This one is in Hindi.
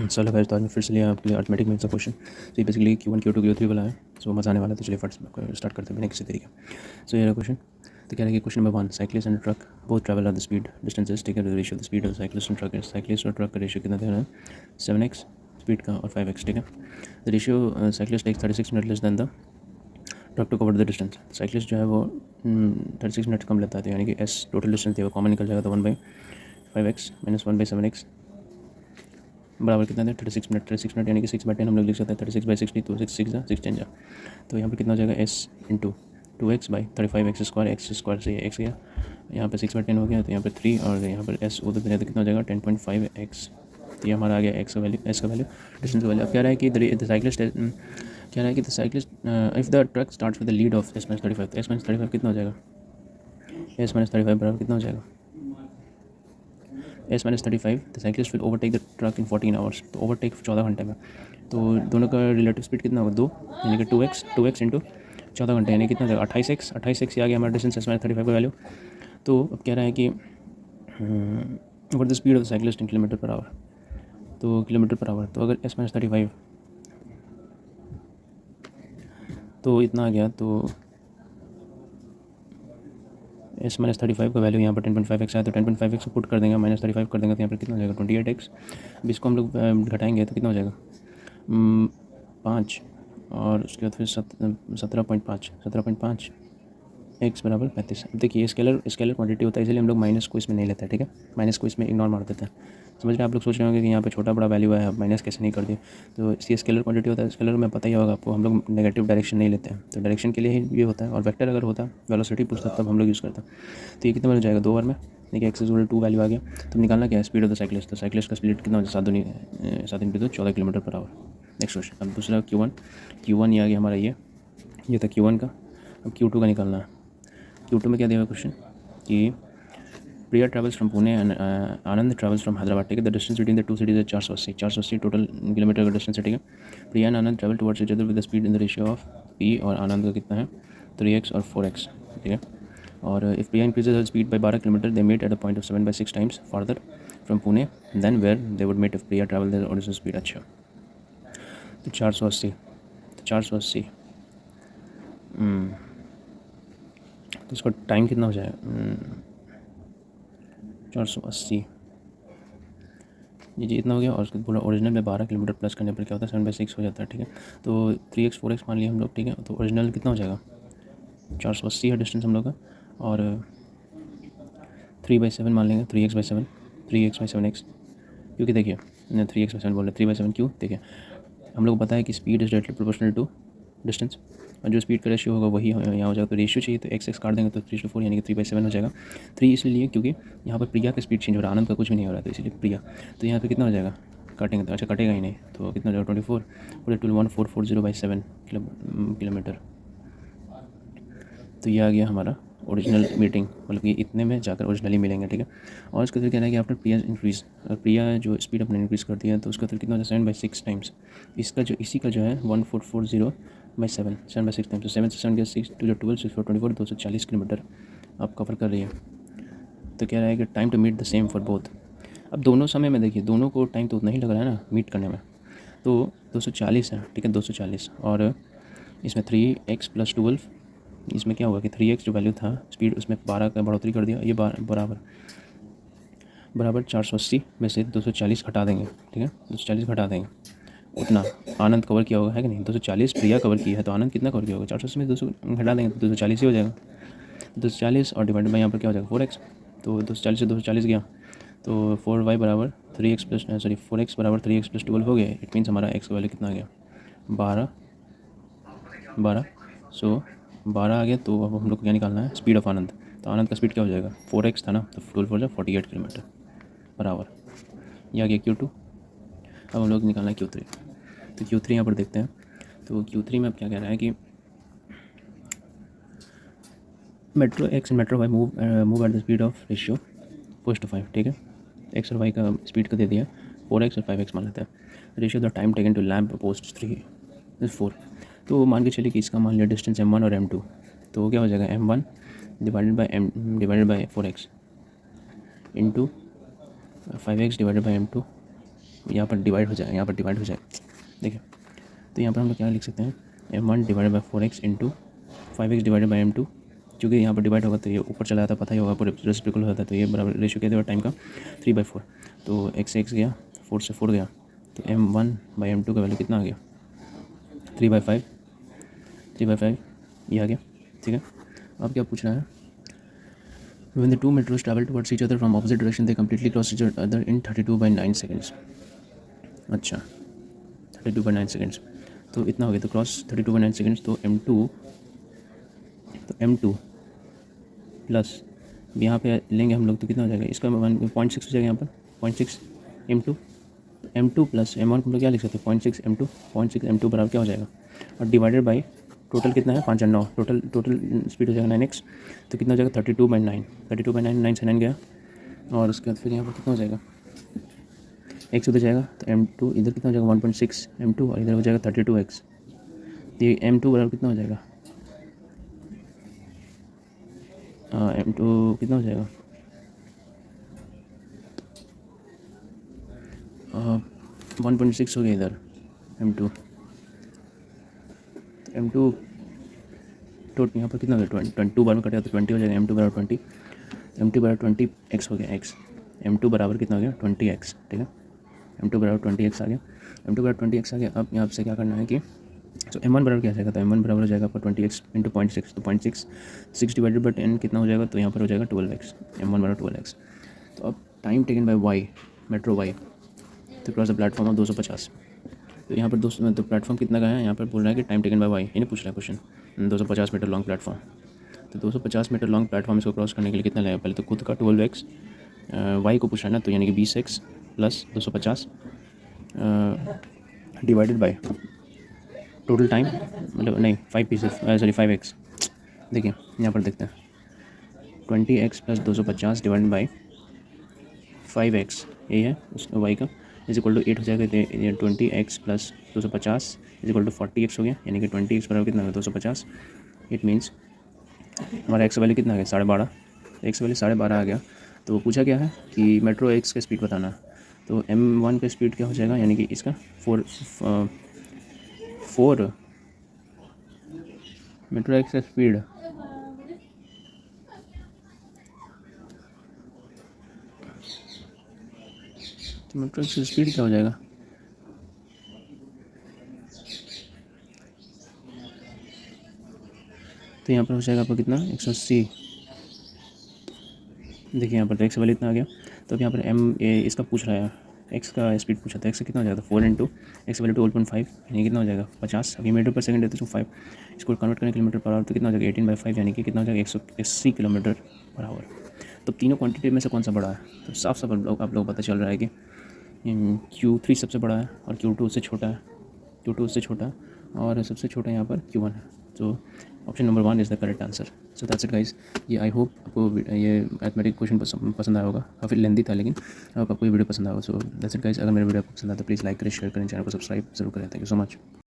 चलो गाइस, तो आज मैं फिर से लिया आपके लिए अर्थमेटिक में क्वेश्चन। तो ये बेसिकली Q1 Q2 Q3 वाला है। सो मज़ा आने वाला है, तो चलिए फट स्टार्ट करते हैं बिना किसी तरीके। सो ये क्वेश्चन तो क्या है कि question number 1, cyclist and truck both travel at the speed distances taken the ratio of the speed of cyclist and truck है। साइक्लिस्ट और ट्रक का रेशियो कितना देना है? 7x स्पीड का और 5x, ठीक है। The ratio cyclist takes 36 minute less than the truck to cover the distance. Cyclist जो है वो 36 मिनट कम लेता है, तो यानी कि एस टोटल डिस्टेंस है वो कॉमन निकल जाएगा। तो 1/5x माइनस 1/7x बराबर कितना है? 36 मिनट यानी कि 6/10 हम लोग लिख सकते हैं। 36/60 तो 6 जा। तो यहाँ पे कितना हो जाएगा? s into 2x by 35x square, x square से एक्स गया, यहाँ पे 6/10 हो गया, तो यहाँ पे 3 और यहाँ पर s उधर तो कितना हो जाएगा? 10.5x। तो ये हमारा आ गया x का वैल्यू, s का वैल्यू, डिस्टेंस का वैल्यू। अब कह रहा है कि द साइक्लिस्ट कह रहा है कि the cyclist if the truck starts with the lead of s-35, तो s-35 कितना हो जाएगा? s-35 बराबर कितना हो जाएगा? s-35 the cyclist will overtake the truck in 14 hours. तो ओवरटेक 14 घंटे में। तो दोनों का रिलेटिव स्पीड कितना होगा? 2, यानी कि 2x इंटू 14 घंटे यानी कितना देगा? 28x ये आ गया हमारा डिस्टेंस s-35 का वैल्यू। तो अब कह रहा है कि what the speed of the cyclist in kilometre per hour. तो किलोमीटर पर आवर, तो अगर s-35 तो इतना आ गया, तो s-35 का वैल्यू यहाँ पर 10.5x आया, तो 10.5x को पुट कर देंगे, -35 कर देंगे, तो यहाँ पर कितना हो जाएगा? 28x। अब इसको हम लोग घटाएंगे तो कितना हो जाएगा? 5 और उसके बाद फिर 17.5 x बराबर 35। अब देखिए स्केलर क्वांटिटी होता है, इसलिए हम लोग माइनस को इसमें नहीं लेते हैं, ठीक है। माइनस को इसमें इग्नोर मार देते हैं। समझ रहे हैं आप लोग? सोच रहे होंगे कि यहाँ पे छोटा बड़ा वैल्यू है, माइनस कैसे नहीं कर दिए। तो इसकी स्केलर क्वांटिटी होता है, स्केलर में पता ही होगा आपको, हम लोग नेगेटिव डायरेक्शन नहीं लेते हैं, तो डायरेक्शन के लिए ही ये होता है। और वेक्टर अगर होता, वेलोसिटी पूछता, तब हम लोग यूज़ करते हैं। तो ये कितना बन जाएगा? 2 बार में। देखिए x = 2 वैल्यू आ गया। तो निकालना क्या है? Speed of the cyclist. तो साइक्लिस्ट का स्पीड कितना हो जाए? 7 × 14 kilometre per hour. Next question. अब दूसरा Q1 ये आ गया हमारा, ये था Q1 का। अब Q2 का निकालना है। Q2 में क्या दिया हुआ क्वेश्चन कि Priya travels from Pune and Anand travels from Hyderabad, ठीक है। The distance between the two cities है 480 टोटल किलोमीटर का डिस्टेंस है, ठीक है। Priya and Anand travel towards each other with the speed in the ratio of P, और आनंद का कितना है? 3x और 4x, ठीक है। और if Priya increases her speed by 12 kilometre, they meet at the point of 7/6 times farther from Pune than where they would meet if Priya travel their original speed. अच्छा, तो 480, तो इसका टाइम कितना हो जाए? 480 जी इतना हो गया। और उसके पूरा ओरिजिनल में 12 किलोमीटर प्लस करने पर क्या होता है? 7/6 हो जाता है, ठीक है। तो 3x 4x मान लिया हम लोग, ठीक है। तो ओरिजिनल कितना हो जाएगा? 480 है डिस्टेंस हम लोग का, और 3/7 मान लेंगे, 3x/7x, क्योंकि देखिए 3x/7 बोल रहे, 3/7 क्यों? देखिए हम लोग को पता है कि speed is directly proportional to distance, और जो स्पीड का रेशियो होगा वही यहाँ हो जाएगा। तो रेशियो चाहिए, तो x काट देंगे, तो 3/4 यानी कि 3/7 हो जाएगा। 3 इसलिए क्योंकि यहाँ पर प्रिया का स्पीड चेंज हो रहा है, आनंद का कुछ भी नहीं हो रहा है, तो इसलिए प्रिया। तो यहाँ पे कितना हो जाएगा? काटेंगे तो अच्छा कटेगा ही नहीं, तो कितना हो जाएगा? 24 1440/7 किलोमीटर। तो ये आ गया हमारा ओरिजिनल मीटिंग, मतलब कि इतने में जाकर ओरिजिनली मिलेंगे, ठीक है। और उसका फिर कहना है कि आफ्टर प्रिया इंक्रीज, प्रिया जो स्पीड अपने इंक्रीज़ करती है, तो उसका फिर कितना हो जाए? 7/6 टाइम्स। इसी का जो है 1440/7 7/6 टाइम्स। तो 7 से 7 गया 6 2 12 6 4 24 240 किलोमीटर आप कवर कर रही है। तो कह रहा है कि time to meet the same for both. अब दोनों समय में देखिए, दोनों को टाइम तो उतना ही लग रहा है ना मीट करने में, तो 240 है, ठीक है। 240 और इसमें 3x + 12, इसमें क्या हुआ कि 3x जो वैल्यू था स्पीड, उसमें 12 का बढ़ोतरी कर दिया। ये बराबर 480 में से 240 घटा देंगे, ठीक है। 240 घटा देंगे, उतना आनंद कवर किया होगा, है कि नहीं। 240 प्रिया कवर की है, तो आनंद कितना कवर किया होगा? 480 में 200 घटा देंगे तो 240 ही हो जाएगा। 240 और डिवाइडेड बाई यहाँ पर क्या हो जाएगा? 4x। तो 240 से 240 गया, तो 4y बराबर 3x प्लस 4x बराबर 3x + 12 हो गया। इट मीन्स हमारा x का वैल्यू कितना आ गया? 12। सो 12 आ गया। तो अब हम लोग को क्या निकालना है? स्पीड ऑफ आनंद। तो आनंद का स्पीड क्या हो जाएगा? 4x था ना, तो 12 हो जाए 48 किलोमीटर पर आवर। यह आ गया Q2। अब हम लोग निकालना है Q3। तो Q3 यहाँ पर देखते हैं। तो Q3 में अब क्या कह रहा है कि metro x and metro y move at the speed of ratio 4:5, ठीक है। x और y का स्पीड का दे दिया 4x और 5x मान लेते हैं। Ratio the time taken to lamp post 4। तो मान के चलिए कि इसका मान लिया डिस्टेंस m1 और m2, तो क्या हो जाएगा? m1 divided by 4x into 5x divided by m2 यहाँ पर डिवाइड हो जाए, यहाँ पर डिवाइड हो जाए। देखिए तो यहाँ पर हम लोग क्या लिख सकते हैं, m1 divided by 4x into 5x divided by m2। चूँकि यहाँ पर डिवाइड होगा तो ये ऊपर चला जाता, पता ही होगा पूरे रेसिप्रोकल होता है, तो ये बराबर रेशियो क्या देगा टाइम का 3/4। तो x से x गया, 4 से 4 गया, तो m1 बाई m2 का वैल्यू कितना आ गया 3/5, 3/5 ये आ गया। ठीक है, अब क्या पूछ रहा है, when the two metros travel towards each other from opposite direction they completely cross each other in 32/9 seconds। अच्छा 32/9 सेकेंड्स, तो इतना हो गया, तो क्रॉस 32/9 सेकेंड्स, तो m2 प्लस यहाँ पे लेंगे हम लोग तो कितना हो जाएगा, इसका 1.6 हो जाएगा यहाँ पर 0.6 m2, m2 प्लस m1 को हम लोग क्या लिख सकते हैं 0.6 m2, 0.6 m2 बराबर क्या हो जाएगा, और डिवाइडेड बाई टोटल कितना है 5 और 9, टोटल स्पीड हो जाएगा 9x, तो कितना हो जाएगा 32/9, 32/9, 9 से 9 गया, और उसके बाद फिर यहाँ पर कितना हो जाएगा x उधर जाएगा, तो m2 इधर कितना हो जाएगा 1.6 m2, और इधर हो जाएगा 32x, तो ये m2 बराबर कितना हो जाएगा, m2 कितना हो जाएगा 1.6 हो गया इधर m2, तो m2 टोटल यहाँ पर कितना हो गया 22 बार में कटेगा तो 20 हो जाएगा, m2 बराबर 20, m2 बराबर 20x हो गया, x m2 बराबर कितना हो गया 20x। ठीक है, m2 बराबर 20x आ गया, m2 बराबर 20x आ गया। अब यहाँ से क्या करना है कि तो m1 बराबर क्या जाएगा, तो m1 बराबर हो जाएगा आपका 20x इंटू 0.6, तो 6 डिवाइडेड बाई 10 कितना हो जाएगा, तो यहाँ पर हो जाएगा 12x, m1 बराबर 12x। तो अब time taken by y, metro y, तो क्रॉस द प्लेटफॉर्म ऑफ 250, तो यहाँ पर तो प्लेटफॉर्म कितना का है, यहाँ पर बोल रहा है कि टाइम टेकन बाई y, ये नहीं पूछ रहा है क्वेश्चन, 250 मीटर लॉन्ग प्लेटफॉर्म, तो 250 मीटर लॉन्ग प्लेटफॉर्म इसको क्रॉस करने के लिए कितना लगेगा, पहले तो खुद का 12x, y को पूछ रहा है ना, तो यानी कि 20x plus 250 divided by total time, मतलब नहीं 5x। देखिए यहाँ पर देखते हैं 20x plus 250 divided by 5x, यही है उस y का, इज इक्वल टू 8 हो जाएगा, तो 20x plus 250 is equal to 40x हो गया, यानी कि 20x बराबर कितना होगा 250। इट मीन्स हमारा x वैल्यू कितना आ गया 12.5, x वैल्यू 12.5 आ गया। तो पूछा क्या है कि मेट्रो x का स्पीड बताना, तो m1 का स्पीड क्या हो जाएगा, यानी कि इसका 4 मेट्रो एक्स का स्पीड तो मेट्रो एक्स का स्पीड क्या हो जाएगा, तो यहाँ पर हो जाएगा आपका कितना 180। देखिए यहाँ पर तो एक्स वैल्यू इतना आ गया, तो अब यहाँ पर इसका पूछ रहा है, एक्स का स्पीड पूछा था, एक्स कितना हो जाएगा 4 इंटू एक्स वैल्यू 12.5, यानी कितना हो जाएगा 50, अभी मीटर पर सेकंड है तो 5, इसको कन्वर्ट करने किलोमीटर पर आवर तो कितना हो जाएगा 18/5, यानी कि कितना हो जाएगा 180 किलोमीटर पर आवर। तो तीनों क्वांटिटी में से कौन सा बड़ा है, तो साफ साफ आप लोग पता चल रहा है कि Q3 सबसे बड़ा है और Q2 उससे छोटा है, Q2 उससे छोटा है, और सबसे छोटा यहाँ पर Q1 है। तो option number 1 is the correct answer. So that's it guys, ये आई होप आपको ये मैथमेटिक क्वेश्चन पसंद आया होगा, काफ़ी लेंदी था लेकिन आपको ये वीडियो पसंद आया होगा। सो दैट्स इट गाइस, अगर मेरे वीडियो आपको पसंद आया तो प्लीज़ लाइक करें, शेयर करें, चैनल को सब्सक्राइब जरूर करें। Thank you so much.